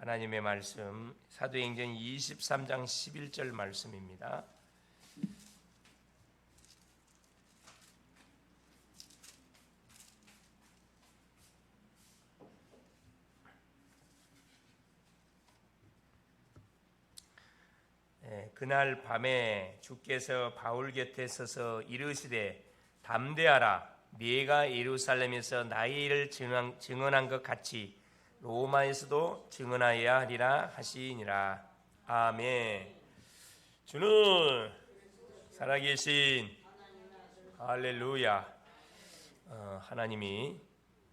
하나님의 말씀 사도행전 23장 11절 말씀입니다. 그날 밤에 주께서 바울 곁에 서서 이르시되 담대하라, 네가 예루살렘에서 나의 일을 증언한 것 같이 로마에서도 증언하여야 하리라 하시니라. 아멘. 주는 살아계신 할렐루야. 하나님이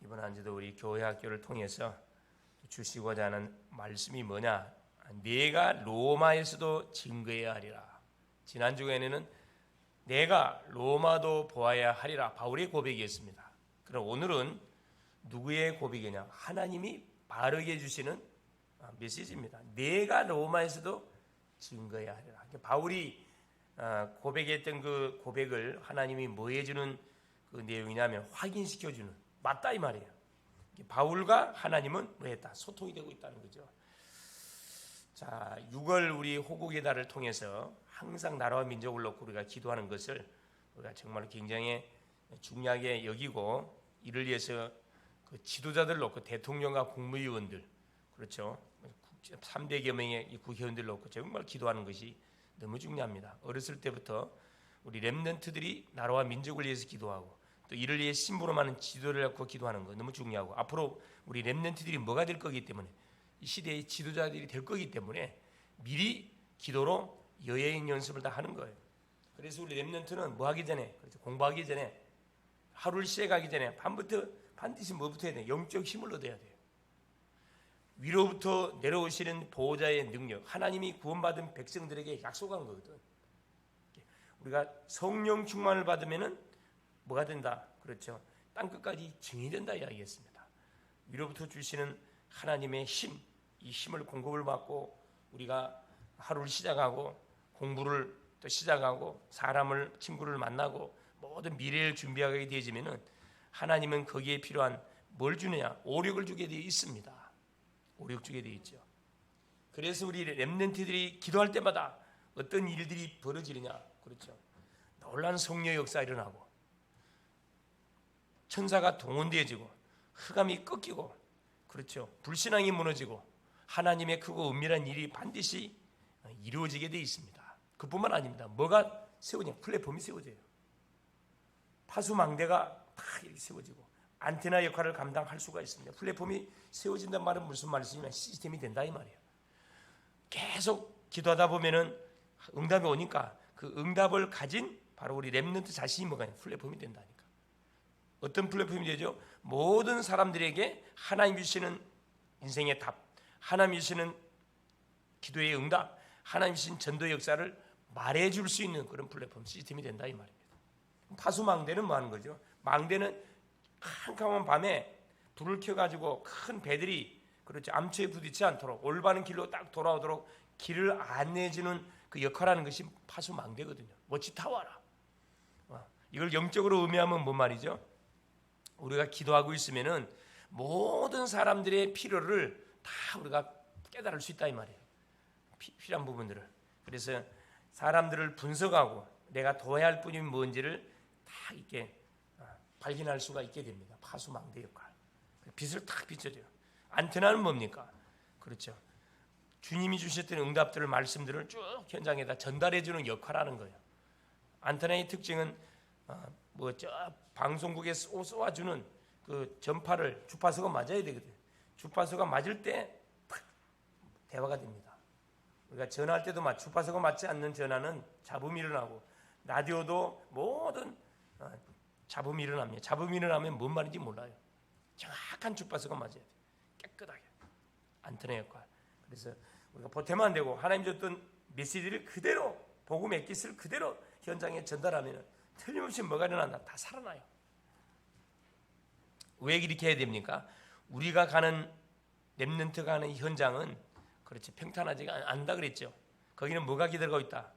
이번 한 주도 우리 교회 학교를 통해서 주시고자 하는 말씀이 뭐냐? 네가 로마에서도 증거해야 하리라. 지난 주에는 내가 로마도 보아야 하리라, 바울의 고백이었습니다. 그럼 오늘은 누구의 고백이냐? 하나님이 바르게 해주시는 메시지입니다. 내가 로마에서도 증거해야 하리라. 바울이 고백했던 그 고백을 하나님이 뭐 해주는 그 내용이냐면 확인시켜주는, 맞다 이 말이에요. 바울과 하나님은 뭐 했다? 소통이 되고 있다는 거죠. 자, 6월 우리 호국의 달을 통해서 항상 나라와 민족을 놓고 우리가 기도하는 것을 우리가 정말 굉장히 중요하게 여기고, 이를 위해서 그 지도자들 놓고 대통령과 국무위원들, 그렇죠, 3대 계명의 국회의원들 놓고 정말 기도하는 것이 너무 중요합니다. 어렸을 때부터 우리 렘넌트들이 나라와 민족을 위해서 기도하고, 또 이를 위해 심부름 하는 지도를 갖고 기도하는 거 너무 중요하고, 앞으로 우리 렘넌트들이 뭐가 될 거기 때문에, 이 시대의 지도자들이 될 거기 때문에 미리 기도로 여행 연습을 다 하는 거예요. 그래서 우리 렘넌트는 뭐 하기 전에, 그렇죠, 공부하기 전에, 하루를 시작하기 전에 밤부터 반드시 뭐부터 해야 돼? 영적 힘을 얻어야 돼요. 위로부터 내려오시는 보호자의 능력, 하나님이 구원받은 백성들에게 약속한 거거든. 우리가 성령 충만을 받으면은 뭐가 된다? 그렇죠, 땅 끝까지 증인이 된다 이야기했습니다. 위로부터 주시는 하나님의 힘, 이 힘을 공급을 받고 우리가 하루를 시작하고 공부를 또 시작하고 사람을, 친구를 만나고 모든 미래를 준비하게 되어지면은 하나님은 거기에 필요한 뭘 주느냐? 오력을 주게 되어 있습니다. 오력 주게 되어 있죠. 그래서 우리 렘넌트들이 기도할 때마다 어떤 일들이 벌어지느냐? 그렇죠, 놀라운 성령의 역사가 일어나고, 천사가 동원되어지고, 흑암이 꺾이고, 그렇죠, 불신앙이 무너지고, 하나님의 크고 은밀한 일이 반드시 이루어지게 되어 있습니다. 그뿐만 아닙니다. 뭐가 세워지냐? 플랫폼이 세워져요. 파수망대가 다 이렇게 세워지고 안테나 역할을 감당할 수가 있습니다. 플랫폼이 세워진다는 말은 무슨 말이냐면 시스템이 된다 이 말이에요. 계속 기도하다 보면은 응답이 오니까 그 응답을 가진 바로 우리 렘넌트 자신이 뭐가 플랫폼이 된다니까. 어떤 플랫폼이 되죠? 모든 사람들에게 하나님 주시는 인생의 답, 하나님 주시는 기도의 응답, 하나님 주신 전도의 역사를 말해줄 수 있는 그런 플랫폼 시스템이 된다 이 말입니다. 파수망대는 뭐 하는 거죠? 망대는 캄캄한 밤에 불을 켜가지고 큰 배들이, 그렇죠, 암초에 부딪히지 않도록 올바른 길로 딱 돌아오도록 길을 안내해주는 그 역할하는 것이 파수망대거든요. 워치타워라. 이걸 영적으로 의미하면 뭔 말이죠? 우리가 기도하고 있으면은 모든 사람들의 필요를 다 우리가 깨달을 수 있다 이 말이에요. 필요한 부분들을. 그래서 사람들을 분석하고 내가 도와야 할 뿐이 뭔지를 다 이렇게 발견할 수가 있게 됩니다. 파수망대 역할. 빛을 탁 비춰줘요. 안테나는 뭡니까? 그렇죠, 주님이 주셨던 응답들을, 말씀들을 쭉 현장에다 전달해주는 역할을 하는 거예요. 안테나의 특징은 저 방송국에 쏘아주는 그 전파를, 주파수가 맞아야 되거든요. 주파수가 맞을 때 탁 대화가 됩니다. 우리가 전화할 때도 주파수가 맞지 않는 전화는 잡음이 일어나고, 라디오도 모든 잡음이 일어납니다. 잡음이 일어나면 뭔 말인지 몰라요. 정확한 주파수가 맞아야 돼요. 깨끗하게. 안테나 역할. 그래서 우리가 보태면 안 되고 하나님 줬던 메시지를 그대로, 복음의 깃을 그대로 현장에 전달하면 틀림없이 뭐가 일어난다? 다 살아나요. 왜 이렇게 해야 됩니까? 우리가 가는, 렘넌트가 가는 현장은, 그렇지, 평탄하지가 않다 그랬죠. 거기는 뭐가 기다리고 있다?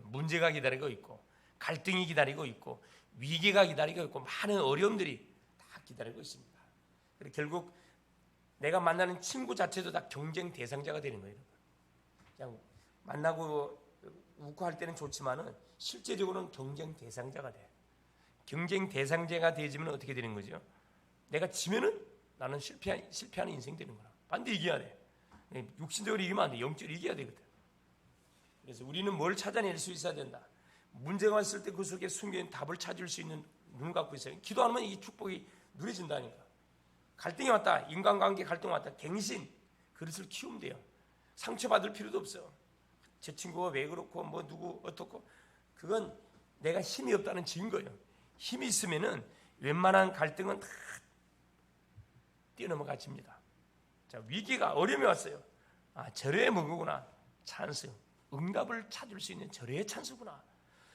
문제가 기다리고 있고, 갈등이 기다리고 있고, 위기가 기다리고 있고, 많은 어려움들이 다 기다리고 있습니다. 그래서 결국 내가 만나는 친구 자체도 다 경쟁 대상자가 되는 거예요. 그냥 만나고 웃고 할 때는 좋지만은 실제적으로는 경쟁 대상자가 돼. 경쟁 대상자가 되지면 어떻게 되는 거죠? 내가 지면은 나는 실패하는 인생 되는 거야. 반드시 이겨야 돼. 육신적으로 이기면 안 돼. 영적으로 이겨야 되거든. 그래서 우리는 뭘 찾아낼 수 있어야 된다. 문제가 왔을 때 그 속에 숨겨있는 답을 찾을 수 있는 눈을 갖고 있어요. 기도하면 이 축복이 누려진다니까. 갈등이 왔다. 인간관계 갈등 왔다. 갱신. 그릇을 키우면 돼요. 상처받을 필요도 없어. 제 친구가 왜 그렇고 뭐 누구 어떻고 그건 내가 힘이 없다는 증거예요. 힘이 있으면은 웬만한 갈등은 다 뛰어넘어가집니다. 자, 위기가 어려움이 왔어요. 아, 절호의 문구구나. 찬스. 응답을 찾을 수 있는 절호의 찬스구나.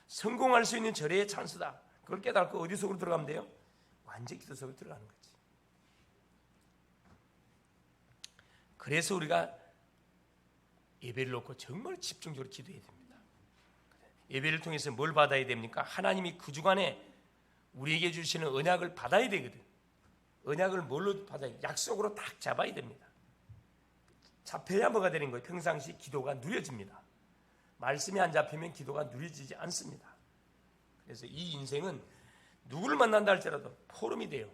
성공할 수 있는 절호의 찬스다. 그걸 깨닫고 어디 속으로 들어가면 돼요? 완전 기도 속으로 들어가는 거지. 그래서 우리가 예배를 놓고 정말 집중적으로 기도해야 됩니다. 예배를 통해서 뭘 받아야 됩니까? 하나님이 그 주간에 우리에게 주시는 언약을 받아야 되거든. 언약을 뭘로 받아야 돼요? 약속으로 딱 잡아야 됩니다. 잡혀야 뭐가 되는 거예요? 평상시 기도가 누려집니다. 말씀이 안 잡히면 기도가 누려지지 않습니다. 그래서 이 인생은 누구를 만난다 할지라도 포럼이 돼요.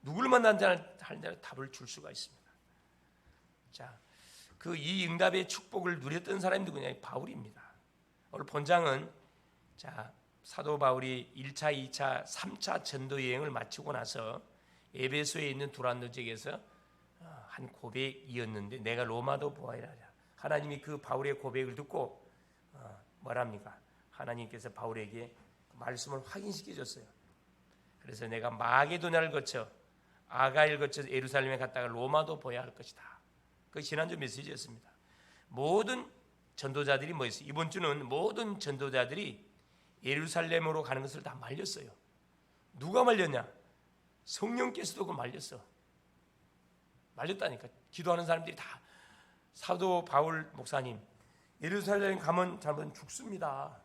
누구를 만난다 할지라도 답을 줄 수가 있습니다. 자, 그 이 응답의 축복을 누렸던 사람이 누구냐? 바울입니다. 오늘 본장은 자, 사도 바울이 1차, 2차, 3차 전도 여행을 마치고 나서 에베소에 있는 두란노 지역에서 한 고백이었는데 내가 로마도 보아이라. 하나님이 그 바울의 고백을 듣고 뭐랍니까? 하나님께서 바울에게 말씀을 확인시켜 줬어요. 그래서 내가 마게도냐를 거쳐 아가일 거쳐 예루살렘에 갔다가 로마도 보아야 할 것이다. 그 지난주 메시지였습니다. 모든 전도자들이 뭐였어요? 이번 주는 모든 전도자들이 예루살렘으로 가는 것을 다 말렸어요. 누가 말렸냐? 성령께서도 그 말렸어. 말렸다니까. 기도하는 사람들이 다 사도 바울 목사님 예루살렘 가면 저는 죽습니다.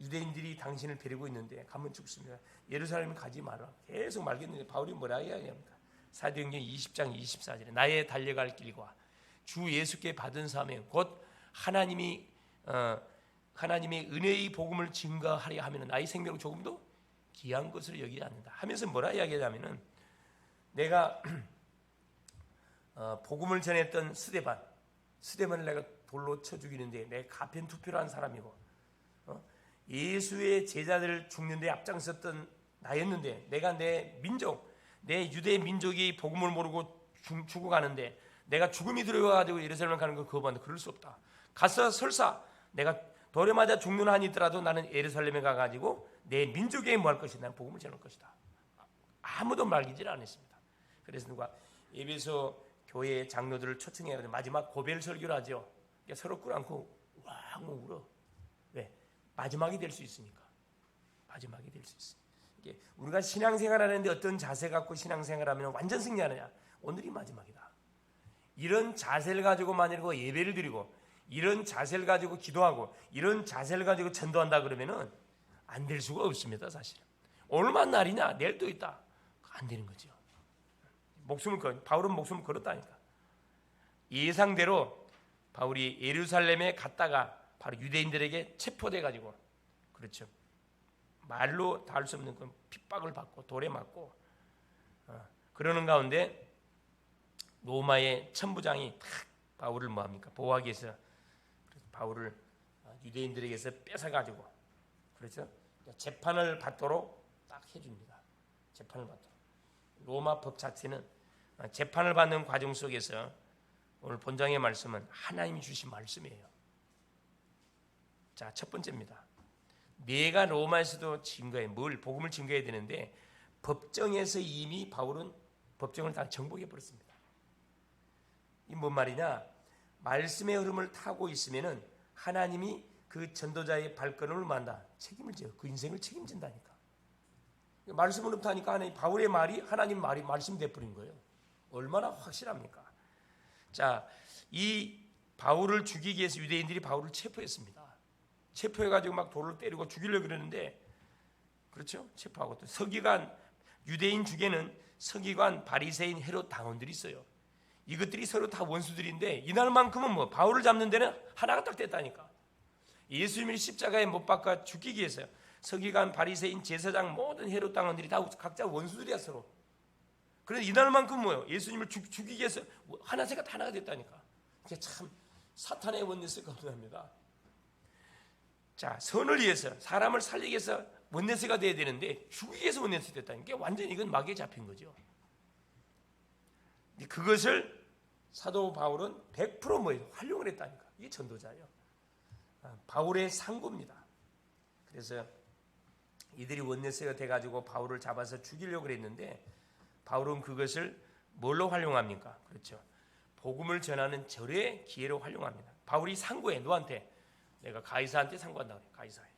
유대인들이 당신을 데리고 있는데 가면 죽습니다. 예루살렘 가지 마라. 계속 말겠는데 바울이 뭐라 해야 합니까? 사도행전 20장 24절에 나의 달려갈 길과 주 예수께 받은 사명 곧 하나님의 은혜의 복음을 증거하려 하면 나의 생명을 조금도 귀한 것으로 여기지 않는다 하면서 뭐라 이야기하냐면은 내가 복음을 전했던 스데반을 내가 돌로 쳐 죽이는데 내가 가편 투표를 한 사람이고 예수의 제자들을 죽는데 앞장섰던 나였는데 내가 내 민족 내 유대 민족이 복음을 모르고 죽어가는데 내가 죽음이 들어가지고 예루살렘 가는 거 그거 봤는데 그럴 수 없다. 가서 설사 내가 돌에 맞아 죽는 한이 있더라도 나는 예루살렘에 가가지고 내 민족에게 뭐 할 것이다. 나는 복음을 전할 것이다. 아무도 말기질 않았습니다. 그래서 누가 에베소 교회 장로들을 초청해가지고 마지막 고별 설교를 하죠. 서로 꿇어안고 왕 울어. 왜? 마지막이 될 수 있으니까. 마지막이 될 수 있어. 우리가 신앙생활하는데 어떤 자세 갖고 신앙생활하면 완전 승리하느냐? 오늘이 마지막이다. 이런 자세를 가지고 만약에 예배를 드리고 이런 자세를 가지고 기도하고 이런 자세를 가지고 전도한다 그러면은 안 될 수가 없습니다. 사실은. 오늘만 날이냐? 내일 또 있다. 안 되는 거죠. 바울은 목숨을 걸었다니까. 예상대로 바울이 예루살렘에 갔다가 바로 유대인들에게 체포돼 가지고 그렇죠. 말로 다 할 수 없는 그 핍박을 받고 돌에 맞고 그러는 가운데 로마의 천부장이 탁 바울을 뭐합니까? 보호하기 위해서 바울을 유대인들에게서 뺏어가지고 그렇죠. 재판을 받도록 딱 해줍니다. 재판을 받도록. 로마 법 자체는 재판을 받는 과정 속에서 오늘 본장의 말씀은 하나님이 주신 말씀이에요. 자, 첫 번째입니다. 내가 로마에서도 증거해 뭘 복음을 증거해야 되는데 법정에서 이미 바울은 법정을 다 정복해 버렸습니다. 이 뭔 말이냐? 말씀의 흐름을 타고 있으면은 하나님이 그 전도자의 발걸음을 만다 책임을 져요. 그 인생을 책임진다니까. 말씀을 타니까 하나님 바울의 말이 하나님 말이 말씀이 돼 버린 거예요. 얼마나 확실합니까? 자, 이 바울을 죽이기 위해서 유대인들이 바울을 체포했습니다. 체포해가지고 막 돌을 때리고 죽이려고 그러는데, 그렇죠? 체포하고 또 서기관 유대인 중에는 서기관, 바리새인, 헤롯 당원들이 있어요. 이것들이 서로 다 원수들인데 이날만큼은 뭐 바울을 잡는 데는 하나가 딱 됐다니까. 예수님이 십자가에 못 박아 죽이기 위해서요. 서기관, 바리새인, 제사장 모든 헤롯 당원들이 다 각자 원수들이야 서로. 그런데 이날만큼 뭐요? 예수님을 죽이기 위해서 하나가 하나가 됐다니까. 이게 참 사탄의 원내스가 없답니다. 자, 선을 위해서 사람을 살리기 위해서 원내스가 돼야 되는데 죽이기 위해서 원내스 됐다니까. 이게 완전히 이건 마귀에 잡힌 거죠. 그것을 사도 바울은 100% 뭐예요? 활용을 했다니까. 이게 전도자예요. 바울의 상고입니다. 그래서 이들이 원내스가 돼가지고 바울을 잡아서 죽이려고 그랬는데 바울은 그것을 뭘로 활용합니까? 그렇죠. 복음을 전하는 절의 기회로 활용합니다. 바울이 상고해. 누구한테? 내가 가이사한테 상고한다고 그래요. 가이사에게.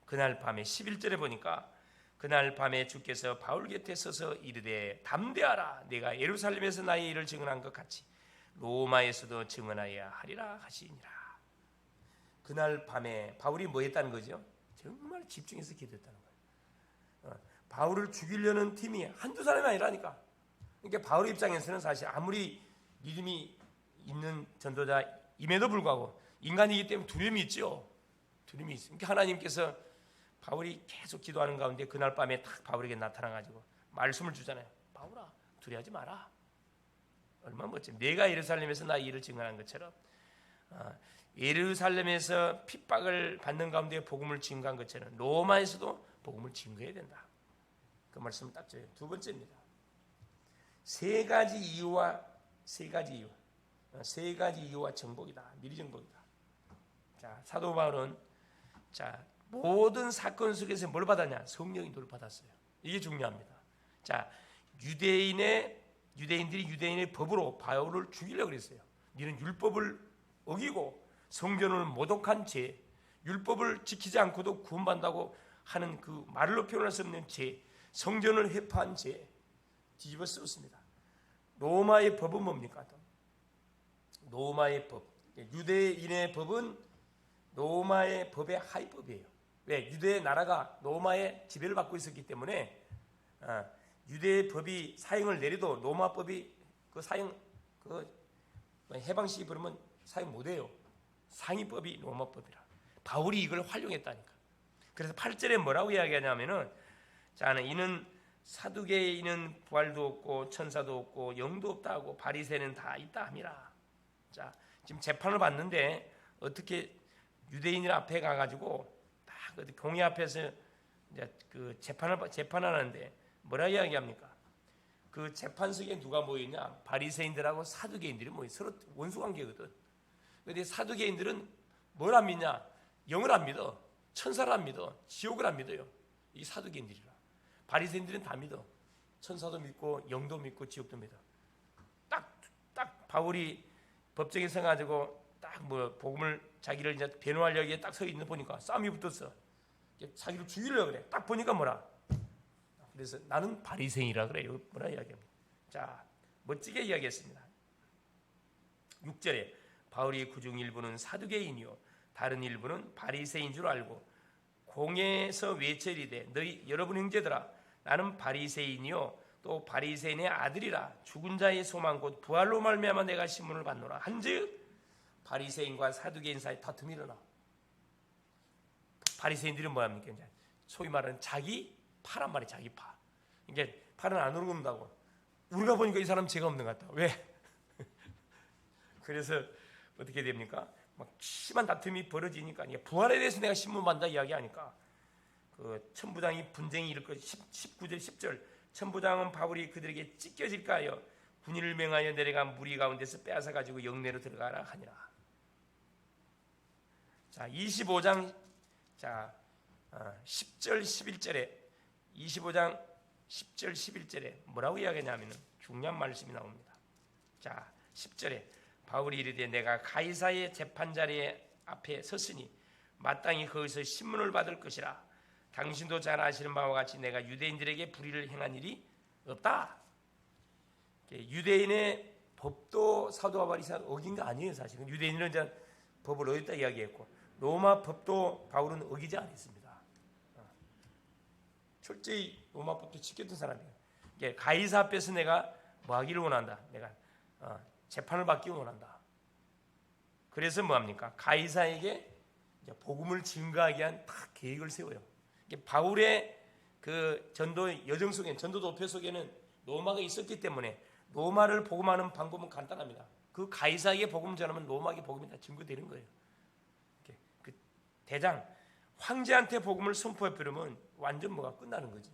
그날 밤에 11절에 보니까 그날 밤에 주께서 바울 곁에 서서 이르되 담대하라. 내가 예루살렘에서 나의 일을 증언한 것 같이 로마에서도 증언하여야 하리라 하시니라. 그날 밤에 바울이 뭐 했다는 거죠? 정말 집중해서 기도했다는 거예요. 바울을 죽이려는 팀이 한두 사람이 아니라니까. 그러니까 바울의 입장에서는 사실 아무리 믿음이 있는 전도자임에도 불구하고 인간이기 때문에 두려움이 있죠. 두려움이 있어요. 그러니까 하나님께서 바울이 계속 기도하는 가운데 그날 밤에 딱 바울에게 나타나가지고 말씀을 주잖아요. 바울아, 두려워하지 마라. 얼마나 멋져. 내가 예루살렘에서 나의 일을 증언한 것처럼 예루살렘에서 핍박을 받는 가운데 복음을 증거한 것처럼 로마에서도 복음을 증거해야 된다. 그 말씀을 딱 줘요. 두 번째입니다. 세 가지 이유와 정복이다. 미리 정복이다. 자, 사도 바울은 모든 사건 속에서 뭘 받았냐? 성령이 돌 받았어요. 이게 중요합니다. 자, 유대인들이 유대인의 법으로 바울을 죽이려고 그랬어요. 너는 율법을 어기고 성전을 모독한 죄, 율법을 지키지 않고도 구원받는다고 하는 그 말로 표현할 수 없는 죄, 성전을 회파한 죄 뒤집어 쓰었습니다. 로마의 법은 뭡니까? 로마의 법, 유대인의 법은 로마의 법의 하위법이에요. 왜? 유대의 나라가 로마의 지배를 받고 있었기 때문에 유대의 법이 사형을 내려도 로마 법이 해방시키 부르면 사형 못해요. 상위법이 로마법이라. 바울이 이걸 활용했다니까. 그래서 8절에 뭐라고 이야기하냐면은 이는 사두개인은 부활도 없고 천사도 없고 영도 없다 하고 바리새는 다 있다 함이라. 자, 지금 재판을 받는데 어떻게 유대인들 앞에 가가지고 딱 공의 앞에서 이제 그 재판하는데 뭐라 이야기합니까? 그 재판석에 누가 모이냐? 바리새인들하고 사두개인들이 모여. 서로 원수관계거든. 그런데 사두개인들은 뭘 안 믿냐? 영을 안 믿어. 천사를 안 믿어. 지옥을 안 믿어요. 이 사두개인들이라. 바리새인들은 다 믿어. 천사도 믿고 영도 믿고 지옥도 믿어. 딱 바울이 법정에 서가지고 딱 복음을 자기를 이제 변호하려고 딱 서 있는 보니까 싸움이 붙었어. 자기를 죽이려고 그래. 딱 보니까 뭐라? 그래서 나는 바리새인이라 그래요. 뭐라 이야기합니다. 자, 멋지게 이야기했습니다. 6절에 바울이 그중 일부는 사두개인이요 다른 일부는 바리새인 줄 알고 공회에서 외쳐이르되 너희 여러분 형제들아 나는 바리새인이요 또 바리새인의 아들이라 죽은 자의 소망 곧 부활로 말미암아 내가 신문을 받노라 한즉 바리새인과 사두개인 사이 다툼이 일어나. 바리새인들은 뭐합니까? 이제 소위 말하는 자기 파란 말이 자기 파. 이게 팔은 안 오른다고. 우리가 보니까 이 사람 죄가 없는 것 같다. 왜? 그래서 어떻게 됩니까? 막 심한 다툼이 벌어지니까 부활에 대해서 내가 신문 받는다 이야기하니까 그 천부장이 분쟁이 일을 거 19절 10절 천부장은 바울이 그들에게 찢겨질까 하여 군인을 명하여 내려가 무리 가운데서 빼앗아 가지고 영내로 들어가라 하니라. 자, 25장 10절 11절에 25장 10절 11절에 뭐라고 이야기하냐면 중요한 말씀이 나옵니다. 자, 10절에 바울이 이르되 내가 가이사의 재판자리 앞에 섰으니 마땅히 거기서 신문을 받을 것이라. 당신도 잘 아시는 바와 같이 내가 유대인들에게 불의를 행한 일이 없다. 유대인의 법도 사도와 바리새인이 어긴 거 아니에요. 사실은 유대인은 이제 법을 어겼다 이야기했고 로마 법도 바울은 어기지 않았습니다. 철저히 로마 법도 지켰던 사람이에요. 가이사 앞에서 내가 뭐 하기를 원한다. 내가 재판을 받기 원한다. 그래서 뭐합니까? 가이사에게 복음을 증거하기 위한 딱 계획을 세워요. 바울의 그 전도 여정 속에, 전도 도표 속에는 로마가 있었기 때문에 로마를 복음하는 방법은 간단합니다. 그 가이사에게 복음 전하면 로마에게 복음이 다 증거되는 거예요. 그 대장 황제한테 복음을 선포해 버리면 완전 뭐가 끝나는 거지.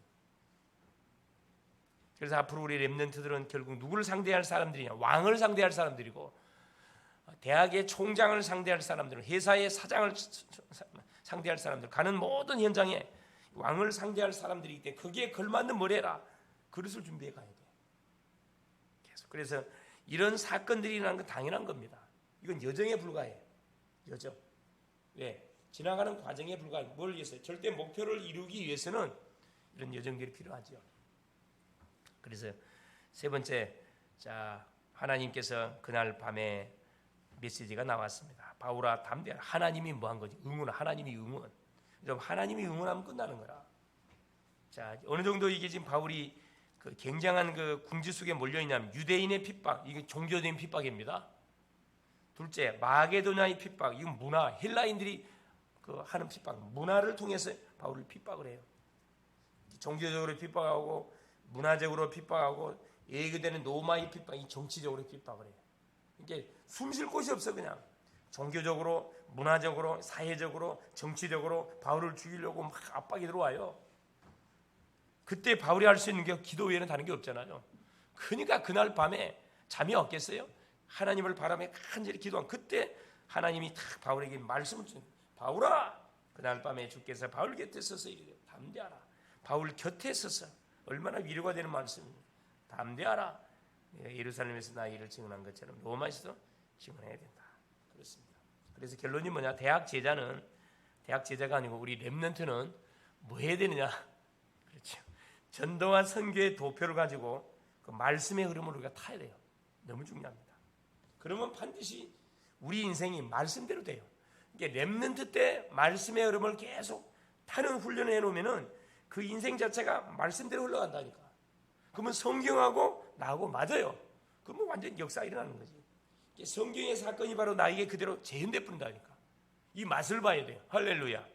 그래서 앞으로 우리 렘넌트들은 결국 누구를 상대할 사람들이냐? 왕을 상대할 사람들이고, 대학의 총장을 상대할 사람들, 회사의 사장을 상대할 사람들, 가는 모든 현장에 왕을 상대할 사람들이기 때문에 거기에 걸맞는 뭘 해라? 그릇을 준비해 가야 돼. 계속. 그래서 이런 사건들이 일어나는 건 당연한 겁니다. 이건 여정에 불과해. 여정. 왜? 지나가는 과정에 불과해. 뭘 위해서? 절대 목표를 이루기 위해서는 이런 여정들이 필요하죠. 그래서 세 번째, 자, 하나님께서 그날 밤에 메시지가 나왔습니다. 바울아 담대하라. 하나님이 뭐 한 거지? 응원. 하나님이 응원. 하나님이 응원하면 끝나는 거라. 자, 어느 정도 이게 지금 바울이 그 굉장한 그 궁지 속에 몰려 있냐면 유대인의 핍박, 이게 종교적인 핍박입니다. 둘째, 마게도냐의 핍박, 이건 문화, 헬라인들이 그 하는 핍박, 문화를 통해서 바울을 핍박을 해요. 종교적으로 핍박하고 문화적으로 핍박하고 예기되는 로마의 핍박, 이 정치적으로 핍박을 해요. 이게 숨 쉴 곳이 없어. 그냥 종교적으로, 문화적으로, 사회적으로, 정치적으로 바울을 죽이려고 막 압박이 들어와요. 그때 바울이 할 수 있는 게 기도 외에는 다른 게 없잖아요. 그러니까 그날 밤에 잠이 없겠어요? 하나님을 바라며 간절히 기도한 그때 하나님이 탁 바울에게 말씀을 주는, 바울아, 그날 밤에 주께서 바울 곁에 서서 이르되 담대하라. 바울 곁에 서서 얼마나 위로가 되는 말씀입니다. 담대하라. 예루살렘에서 나의 일을 증언한 것처럼 로마에서도 증언해야 된다. 그렇습니다. 그래서 결론이 뭐냐? 대학 제자가 아니고 우리 렘넌트는 뭐 해야 되느냐? 그렇죠. 전도와 선교의 도표를 가지고 그 말씀의 흐름을 우리가 타야 돼요. 너무 중요합니다. 그러면 반드시 우리 인생이 말씀대로 돼요. 이게 렘넌트 때 말씀의 흐름을 계속 타는 훈련을 해놓으면은 그 인생 자체가 말씀대로 흘러간다니까. 그러면 성경하고 나하고 맞아요. 그러면 완전 역사가 일어나는 거지. 성경의 사건이 바로 나에게 그대로 재현돼 버린다니까. 이 맛을 봐야 돼요. 할렐루야.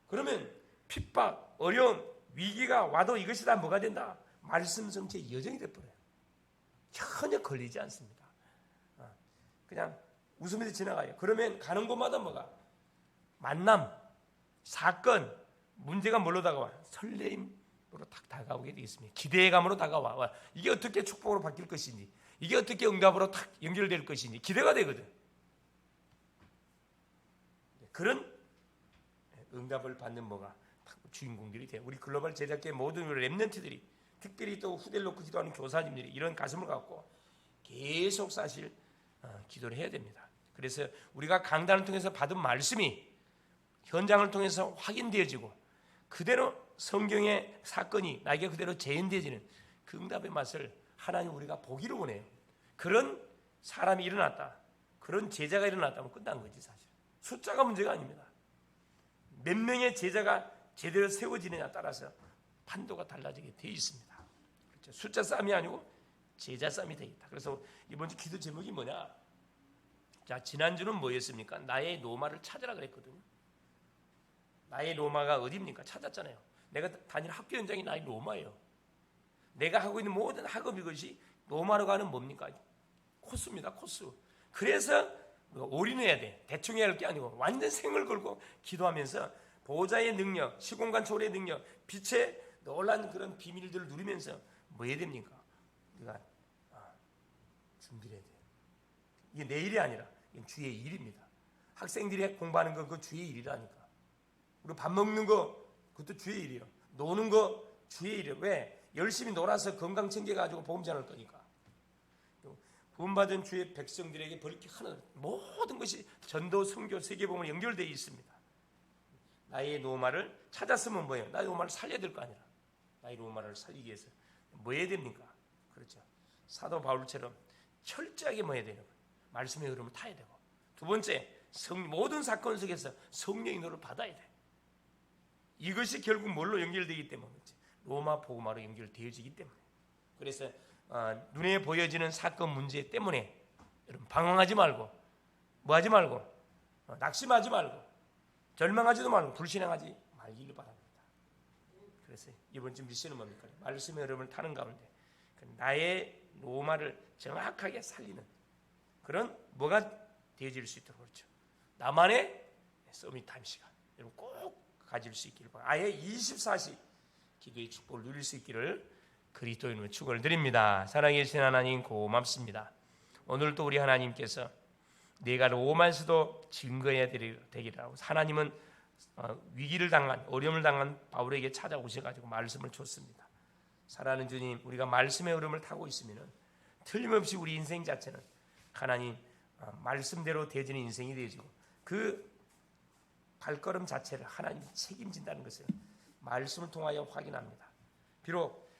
그러면 핍박, 어려움, 위기가 와도 이것이 다 뭐가 된다? 말씀 전체의 여정이 돼버려요. 전혀 걸리지 않습니다. 그냥 웃으면서 지나가요. 그러면 가는 곳마다 뭐가? 만남, 사건, 문제가 뭘로 다가와? 설레임으로 딱 다가오게 되겠습니다. 기대감으로 다가와. 이게 어떻게 축복으로 바뀔 것인지, 이게 어떻게 응답으로 딱 연결될 것인지 기대가 되거든. 그런 응답을 받는 뭐가 주인공들이 돼요. 우리 글로벌 제작계 모든 렘넌트들이, 특별히 또 후대를 놓고 기도하는 교사님들이 이런 가슴을 갖고 계속 사실 기도를 해야 됩니다. 그래서 우리가 강단을 통해서 받은 말씀이 현장을 통해서 확인되어지고 그대로 성경의 사건이 나에게 그대로 재현되어지는 그 응답의 맛을 하나님 우리가 보기를 원해요. 그런 사람이 일어났다, 그런 제자가 일어났다면 끝난 거지. 사실 숫자가 문제가 아닙니다. 몇 명의 제자가 제대로 세워지느냐 따라서 판도가 달라지게 되어 있습니다. 그렇죠? 숫자 싸움이 아니고 제자 싸움이 되겠다. 그래서 이번 주 기도 제목이 뭐냐? 자, 지난주는 뭐였습니까? 나의 노마를 찾으라 그랬거든요. 나의 로마가 어디입니까? 찾았잖아요. 내가 다니는 학교 현장이 나의 로마예요. 내가 하고 있는 모든 학업 이것이 로마로 가는 뭡니까? 코스입니다. 코스. 그래서 올인해야 돼. 대충 해야 할 게 아니고 완전 생을 걸고 기도하면서 보호자의 능력, 시공간 초월의 능력, 빛의 놀란 그런 비밀들을 누리면서 뭐 해야 됩니까? 우리가 준비를 해야 돼요. 이게 내 일이 아니라 이건 주의 일입니다. 학생들이 공부하는 거 그거 주의 일이라니까. 우리 밥 먹는 거 그것도 주의 일이에요. 노는 거 주의 일이에요. 왜? 열심히 놀아서 건강 챙겨가지고 복음 전할 거니까. 구원받은 주의 백성들에게 벌 게 하나, 모든 것이 전도, 선교, 세계복음으로 연결되어 있습니다. 나의 노마를 찾았으면 뭐예요? 나의 노마를 살려야 될 거 아니라. 나의 노마를 살리기 위해서 뭐 해야 됩니까? 그렇죠. 사도 바울처럼 철저하게 뭐 해야 되는 거예요? 말씀의 흐름을 타야 되고. 두 번째, 모든 사건 속에서 성령의 노를 받아야 돼. 이것이 결국 뭘로 연결되기 때문에 로마 복음화로 연결되어지기 때문에. 그래서 눈에 보여지는 사건 문제 때문에 여러분 방황하지 말고 뭐하지 말고 낙심하지 말고 절망하지도 말고 불신앙하지 말기를 바랍니다. 그래서 이번 주 미션은 뭡니까? 말씀의 흐름을 타는 가운데 나의 로마를 정확하게 살리는 그런 뭐가 되어질 수 있도록 그렇죠. 나만의 서밋 타임 시간 여러분 꼭 가질 수 있기를 바랍니다. 아예 24시 기도의 축복을 누릴 수 있기를 그리스도인으로 축원을 드립니다. 사랑해주신 하나님 고맙습니다. 오늘도 우리 하나님께서 내가 로마에서도 증거해야 되기라고 하나님은 위기를 당한 어려움을 당한 바울에게 찾아오셔가지고 말씀을 줬습니다. 사랑하는 주님, 우리가 말씀의 흐름을 타고 있으면 틀림없이 우리 인생 자체는 하나님 말씀대로 되어지는 인생이 되어지고 그 발걸음 자체를 하나님이 책임진다는 것을 말씀을 통하여 확인합니다. 비록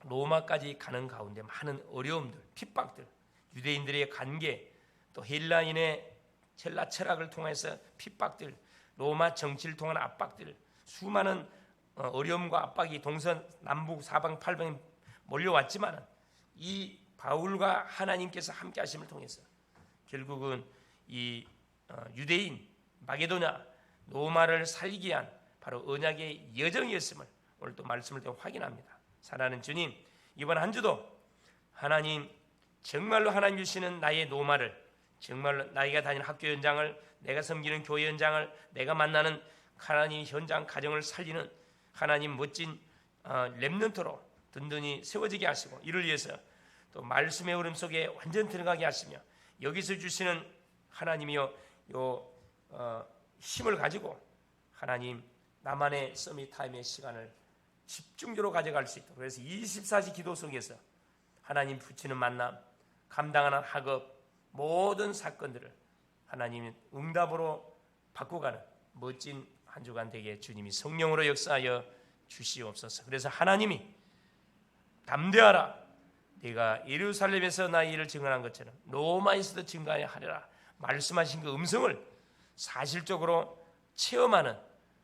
로마까지 가는 가운데 많은 어려움들, 핍박들, 유대인들의 관계, 또 헬라인의 헬라 철학을 통해서 핍박들, 로마 정치를 통한 압박들, 수많은 어려움과 압박이 동서남북 사방 팔방에 몰려왔지만 이 바울과 하나님께서 함께 하심을 통해서 결국은 이 유대인, 마게도냐, 로마를 살리기 위한 바로 언약의 여정이었음을 오늘 또 말씀을 통해 확인합니다. 사랑하는 주님, 이번 한 주도 하나님 정말로 하나님 주시는 나의 로마를, 정말로 나이가 다니는 학교 현장을, 내가 섬기는 교회 현장을, 내가 만나는 하나님 현장 가정을 살리는 하나님 멋진 렘넌트로 든든히 세워지게 하시고, 이를 위해서 또 말씀의 흐름 속에 완전 들어가게 하시며 여기서 주시는 하나님이여 힘을 가지고 하나님 나만의 서밋 타임의 시간을 집중적으로 가져갈 수 있도록, 그래서 24시 기도 속에서 하나님 붙이는 만남, 감당하는 학업, 모든 사건들을 하나님의 응답으로 바꿔가는 멋진 한 주간 되게 주님이 성령으로 역사하여 주시옵소서. 그래서 하나님이 담대하라, 네가 예루살렘에서 나의 일을 증언한 것처럼 로마에서도 증거하여 하리라 말씀하신 그 음성을 사실적으로 체험하는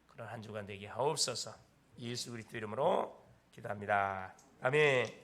그런 한 주간 되게 하옵소서. 예수 그리스도 이름으로 기도합니다. 아멘.